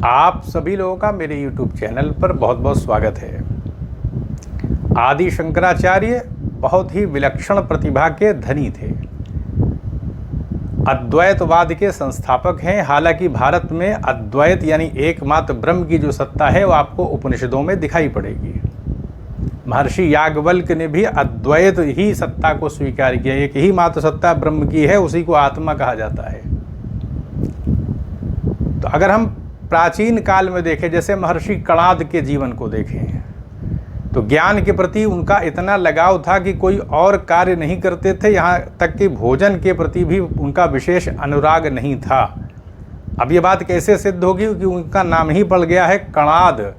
आप सभी लोगों का मेरे YouTube चैनल पर बहुत बहुत स्वागत है। आदि शंकराचार्य बहुत ही विलक्षण प्रतिभा के धनी थे। अद्वैतवाद के संस्थापक हैं। हालांकि भारत में अद्वैत यानी एकमात्र ब्रह्म की जो सत्ता है वो आपको उपनिषदों में दिखाई पड़ेगी। महर्षि याज्ञवल्क्य ने भी अद्वैत ही सत्ता को स्वीकार किया। एक ही मात्र सत्ता ब्रह्म की है, उसी को आत्मा कहा जाता है। तो अगर हम प्राचीन काल में देखें, जैसे महर्षि कणाद के जीवन को देखें, तो ज्ञान के प्रति उनका इतना लगाव था कि कोई और कार्य नहीं करते थे, यहाँ तक कि भोजन के प्रति भी उनका विशेष अनुराग नहीं था। अब ये बात कैसे सिद्ध होगी कि उनका नाम ही पड़ गया है कणाद,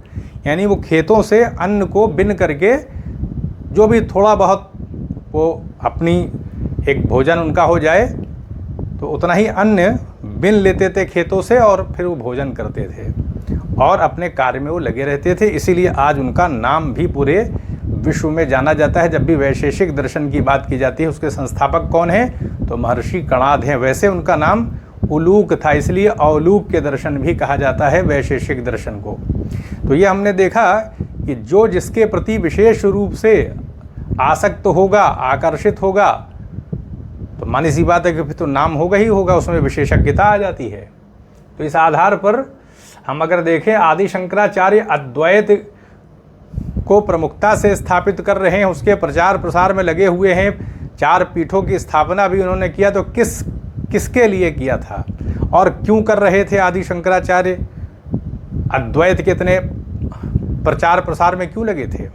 यानी वो खेतों से अन्न को बिन करके जो भी थोड़ा बहुत वो अपनी एक भोजन उनका हो जाए तो उतना ही अन्न बिन लेते थे खेतों से और फिर वो भोजन करते थे और अपने कार्य में वो लगे रहते थे। इसीलिए आज उनका नाम भी पूरे विश्व में जाना जाता है। जब भी वैशेषिक दर्शन की बात की जाती है, उसके संस्थापक कौन हैं तो महर्षि कणाद हैं। वैसे उनका नाम उलूक था, इसलिए औलूक के दर्शन भी कहा जाता है वैशेषिक दर्शन को। तो ये हमने देखा कि जो जिसके प्रति विशेष रूप से आसक्त होगा, आकर्षित होगा, तो मानी सी बात है कि फिर तो नाम होगा ही होगा, उसमें विशेषज्ञता आ जाती है। तो इस आधार पर हम अगर देखें, आदि शंकराचार्य अद्वैत को प्रमुखता से स्थापित कर रहे हैं, उसके प्रचार प्रसार में लगे हुए हैं। 4 पीठों की स्थापना भी उन्होंने किया। तो किसके लिए किया था और क्यों कर रहे थे आदि शंकराचार्य? अद्वैत के इतने प्रचार प्रसार में क्यों लगे थे?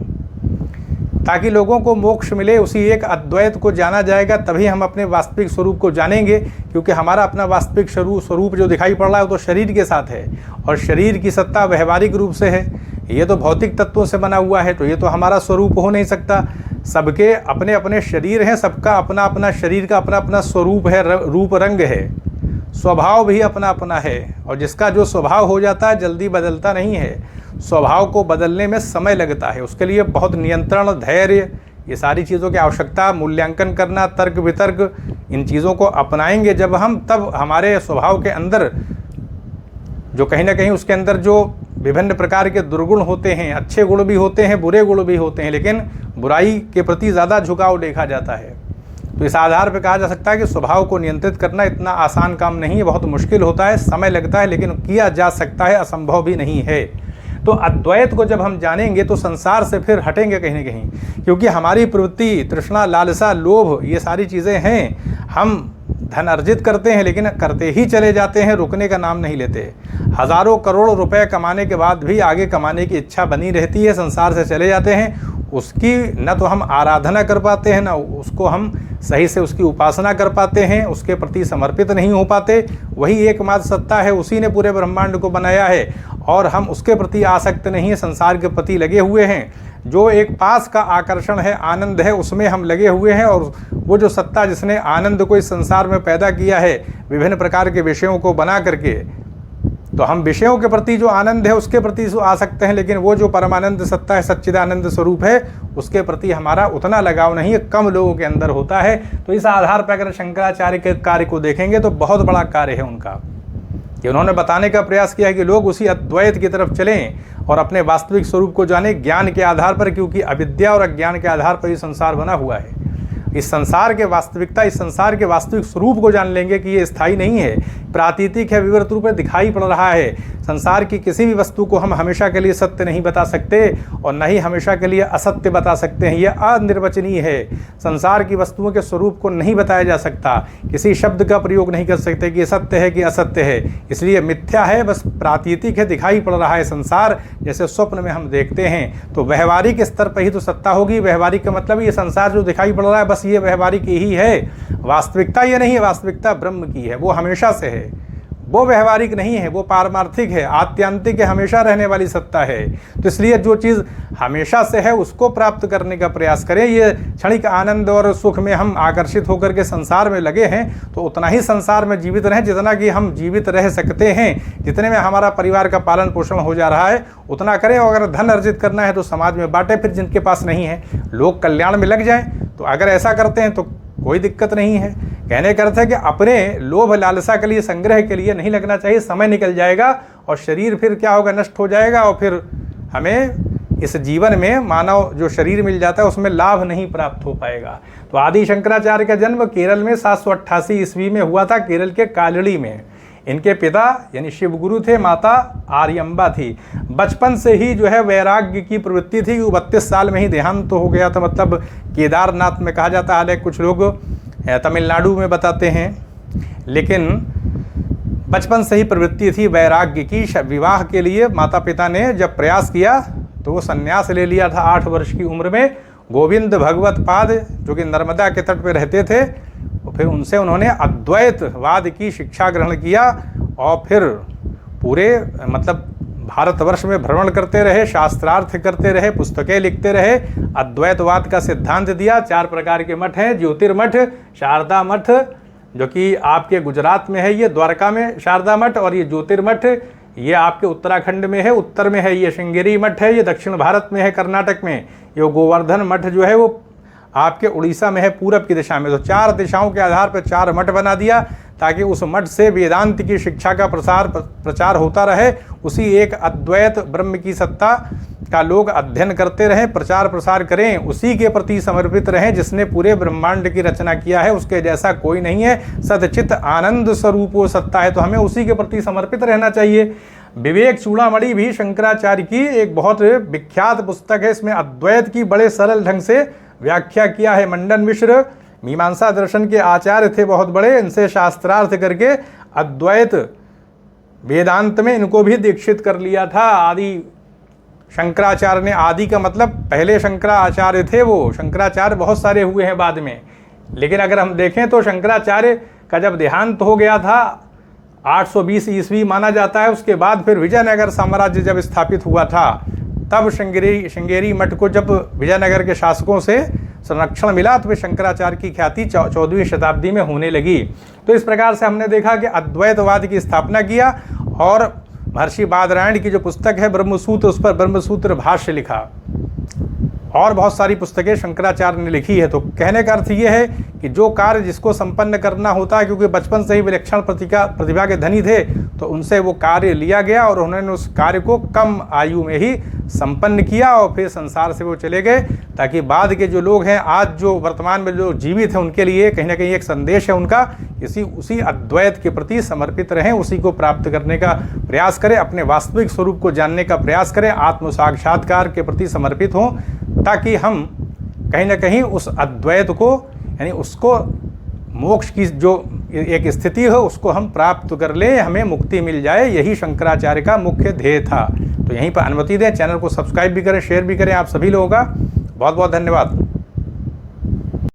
ताकि लोगों को मोक्ष मिले। उसी एक अद्वैत को जाना जाएगा तभी हम अपने वास्तविक स्वरूप को जानेंगे, क्योंकि हमारा अपना वास्तविक स्वरूप जो दिखाई पड़ रहा है वो तो शरीर के साथ है, और शरीर की सत्ता व्यवहारिक रूप से है। ये तो भौतिक तत्वों से बना हुआ है, तो ये तो हमारा स्वरूप हो नहीं सकता। सबके अपने अपने शरीर हैं, सबका अपना अपना शरीर का अपना अपना स्वरूप है, रूप रंग है, स्वभाव भी अपना अपना है। और जिसका जो स्वभाव हो जाता है जल्दी बदलता नहीं है। स्वभाव को बदलने में समय लगता है, उसके लिए बहुत नियंत्रण, धैर्य, ये सारी चीज़ों की आवश्यकता, मूल्यांकन करना, तर्क वितर्क, इन चीज़ों को अपनाएंगे जब हम, तब हमारे स्वभाव के अंदर जो कहीं ना कहीं उसके अंदर जो विभिन्न प्रकार के दुर्गुण होते हैं, अच्छे गुण भी होते हैं, बुरे गुण भी होते हैं, लेकिन बुराई के प्रति ज़्यादा झुकाव देखा जाता है। तो इस आधार पर कहा जा सकता है कि स्वभाव को नियंत्रित करना इतना आसान काम नहीं है, बहुत मुश्किल होता है, समय लगता है, लेकिन किया जा सकता है, असंभव भी नहीं है। तो अद्वैत को जब हम जानेंगे तो संसार से फिर हटेंगे कहीं ना कहीं, क्योंकि हमारी प्रवृत्ति, तृष्णा, लालसा, लोभ, ये सारी चीज़ें हैं। हम धन अर्जित करते हैं लेकिन करते ही चले जाते हैं, रुकने का नाम नहीं लेते। हज़ारों करोड़ रुपए कमाने के बाद भी आगे कमाने की इच्छा बनी रहती है, संसार से चले जाते हैं। उसकी न तो हम आराधना कर पाते हैं, न उसको हम सही से उसकी उपासना कर पाते हैं, उसके प्रति समर्पित नहीं हो पाते। वही एकमात्र सत्ता है, उसी ने पूरे ब्रह्मांड को बनाया है, और हम उसके प्रति आसक्त नहीं है, संसार के प्रति लगे हुए हैं। जो एक पास का आकर्षण है, आनंद है, उसमें हम लगे हुए हैं। और वो जो सत्ता जिसने आनंद को इस संसार में पैदा किया है, विभिन्न प्रकार के विषयों को बना करके, तो हम विषयों के प्रति जो आनंद है उसके प्रति आ सकते हैं, लेकिन वो जो परमानंद सत्ता है, सच्चिदानंद स्वरूप है, उसके प्रति हमारा उतना लगाव नहीं है, कम लोगों के अंदर होता है। तो इस आधार पर अगर शंकराचार्य के कार्य को देखेंगे तो बहुत बड़ा कार्य है उनका, कि उन्होंने बताने का प्रयास किया है कि लोग उसी अद्वैत की तरफ चलें और अपने वास्तविक स्वरूप को जानें ज्ञान के आधार पर, क्योंकि अविद्या और अज्ञान के आधार पर ये संसार बना हुआ है। इस संसार के वास्तविकता, इस संसार के वास्तविक स्वरूप को जान लेंगे कि ये स्थायी नहीं है, प्रातीतिक है, विवर्त रूप में दिखाई पड़ रहा है। संसार की किसी भी वस्तु को हम हमेशा के लिए सत्य नहीं बता सकते और न ही हमेशा के लिए असत्य बता सकते हैं। यह अनिर्वचनीय है। संसार की वस्तुओं के स्वरूप को नहीं बताया जा सकता, किसी शब्द का प्रयोग नहीं कर सकते कि ये सत्य है कि असत्य है। इसलिए मिथ्या है, बस प्रातीतिक है, दिखाई पड़ रहा है संसार, जैसे स्वप्न में हम देखते हैं। तो व्यवहारिक स्तर पर ही तो सत्ता होगी। व्यवहारिक का मतलब ये संसार जो दिखाई पड़ रहा है बस ये व्यवहारिक ही है, वास्तविकता ये नहीं है। वास्तविकता ब्रह्म की है, वो हमेशा से है, वो व्यवहारिक नहीं है, वो पारमार्थिक है, आत्यांतिक है, हमेशा रहने वाली सत्ता है। तो इसलिए जो चीज़ हमेशा से है उसको प्राप्त करने का प्रयास करें। ये क्षणिक आनंद और सुख में हम आकर्षित होकर के संसार में लगे हैं, तो उतना ही संसार में जीवित रहें जितना कि हम जीवित रह सकते हैं। जितने में हमारा परिवार का पालन पोषण हो जा रहा है उतना करें। और अगर धन अर्जित करना है तो समाज में बांटें, फिर जिनके पास नहीं है लोक कल्याण में लग जाएं। तो अगर ऐसा करते हैं तो कोई दिक्कत नहीं है। कहने का अर्थ है कि अपने लोभ लालसा के लिए, संग्रह के लिए नहीं लगना चाहिए। समय निकल जाएगा और शरीर फिर क्या होगा, नष्ट हो जाएगा और फिर हमें इस जीवन में मानव जो शरीर मिल जाता है उसमें लाभ नहीं प्राप्त हो पाएगा। तो आदि शंकराचार्य का जन्म केरल में 788 ईस्वी में हुआ था, केरल के कालड़ी में। इनके पिता यानी शिव गुरु थे, माता आर्यम्बा थी। बचपन से ही जो है वैराग्य की प्रवृत्ति थी। वो 32 साल में ही देहांत तो हो गया था, मतलब केदारनाथ में कहा जाता है। हालांकि कुछ लोग तमिलनाडु में बताते हैं, लेकिन बचपन से ही प्रवृत्ति थी वैराग्य की। विवाह के लिए माता पिता ने जब प्रयास किया तो वो संन्यास ले लिया था 8 वर्ष की उम्र में। गोविंद भगवत पाद जो कि नर्मदा के तट पर रहते थे, और फिर उनसे उन्होंने अद्वैतवाद की शिक्षा ग्रहण किया और फिर पूरे मतलब भारतवर्ष में भ्रमण करते रहे, शास्त्रार्थ करते रहे, पुस्तकें लिखते रहे, अद्वैतवाद का सिद्धांत दिया। 4 प्रकार के मठ हैं, ज्योतिर्मठ, शारदा मठ जो कि आपके गुजरात में है, ये द्वारका में शारदा मठ, और ये ज्योतिर्मठ ये आपके उत्तराखंड में है, उत्तर में है। ये श्रृंगेरी मठ है, ये दक्षिण भारत में है, कर्नाटक में। ये गोवर्धन मठ जो है वो आपके उड़ीसा में है, पूरब की दिशा में। तो 4 दिशाओं के आधार पर 4 मठ बना दिया ताकि उस मठ से वेदांत की शिक्षा का प्रचार होता रहे। उसी एक अद्वैत ब्रह्म की सत्ता का लोग अध्ययन करते रहें, प्रचार प्रसार करें, उसी के प्रति समर्पित रहें जिसने पूरे ब्रह्मांड की रचना किया है। उसके जैसा कोई नहीं है, सतचित आनंद स्वरूप वो सत्ता है। तो हमें उसी के प्रति समर्पित रहना चाहिए। विवेक चूड़ामणि भी शंकराचार्य की एक बहुत विख्यात पुस्तक है। इसमें अद्वैत की बड़े सरल ढंग से व्याख्या किया है। मंडन मिश्र मीमांसा दर्शन के आचार्य थे बहुत बड़े, इनसे शास्त्रार्थ करके अद्वैत वेदांत में इनको भी दीक्षित कर लिया था। आदि शंकराचार्य ने, आदि का मतलब पहले शंकराचार्य थे, वो शंकराचार्य बहुत सारे हुए हैं बाद में। लेकिन अगर हम देखें तो शंकराचार्य का जब देहांत हो गया था 820 ईस्वी माना जाता है। उसके बाद फिर विजयनगर साम्राज्य जब स्थापित हुआ था, तब श्रृंगेरी मठ को जब विजयनगर के शासकों से संरक्षण मिला तो शंकराचार्य की ख्याति 14वीं शताब्दी में होने लगी। तो इस प्रकार से हमने देखा कि अद्वैतवाद की स्थापना किया, और महर्षि बादरायण की जो पुस्तक है ब्रह्मसूत्र, उस पर ब्रह्मसूत्र भाष्य लिखा, और बहुत सारी पुस्तकें शंकराचार्य ने लिखी है। तो कहने का अर्थ ये है कि जो कार्य जिसको संपन्न करना होता है, क्योंकि बचपन से ही विलक्षण प्रतिभा के धनी थे, तो उनसे वो कार्य लिया गया और उन्होंने उस कार्य को कम आयु में ही संपन्न किया और फिर संसार से वो चले गए, ताकि बाद के जो लोग हैं, आज जो वर्तमान में जो जीवित हैं, उनके लिए कहीं ना कहीं एक संदेश है उनका, उसी अद्वैत के प्रति समर्पित रहें, उसी को प्राप्त करने का प्रयास करें, अपने वास्तविक स्वरूप को जानने का प्रयास करें, आत्म साक्षात्कार के प्रति समर्पित हों, ताकि हम कहीं ना कहीं उस अद्वैत को, यानी उसको मोक्ष की जो एक स्थिति हो उसको हम प्राप्त कर लें, हमें मुक्ति मिल जाए। यही शंकराचार्य का मुख्य ध्येय था। तो यहीं पर अनुमति दें, चैनल को सब्सक्राइब भी करें, शेयर भी करें। आप सभी लोगों का बहुत बहुत धन्यवाद।